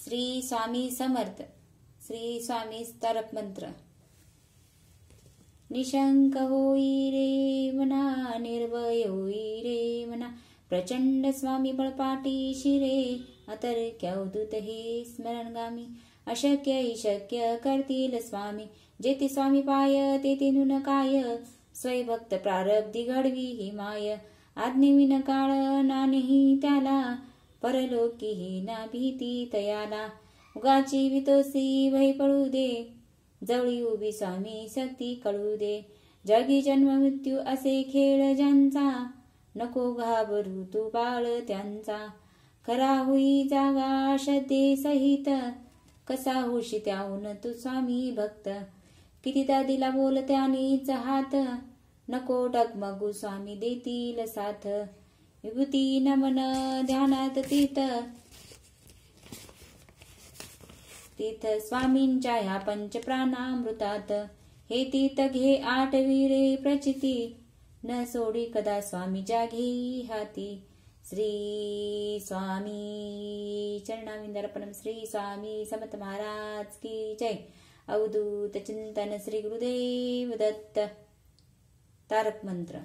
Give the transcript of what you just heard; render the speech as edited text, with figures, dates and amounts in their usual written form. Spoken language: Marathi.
श्री स्वामी समर्थ. श्री स्वामी तारक मंत्र. निशंक होई रे मना, निर्भय होई रे मना, प्रचंड स्वामी बळपाटी शिरे, अतर्क्य अवधूत हे स्मरणगामी. अशक्य शक्य करतील स्वामी, जेथे स्वामी पाय तेथे नुन काय. स्वयंभक्त प्रारब्धी घडवी ही माय, आज्ञेविन काळ नानेही त्याला, परलोकीही ना भीती तयाला. उगाची वितोसी भय पळू दे, जवळी उभी स्वामी शक्ती कळू दे. जगी जन्म मृत्यू असे खेळ ज्यांचा, नको घाबरू तू बाळ त्यांचा. खरा होई जागा श्रद्धे सहित, कसा होशी त्याहून तू स्वामी भक्त. कितीदा दिला बोल त्यानेच हात, नको डगमगू स्वामी देतील साथ. विभूती नमन ध्यानात तीत, तीर्थ स्वामींच्या ह्या पंचप्राणामृतात. हे तीर्थ घे आठवी रे प्रचिती, न सोडी कदा स्वामीच्या घेई हाती. श्री स्वामी चरणाविंदर्पणम. श्री स्वामी समर्थ महाराज की जय. अवधूत चिंतन श्री गुरुदेव दत्त. तारक मंत्र.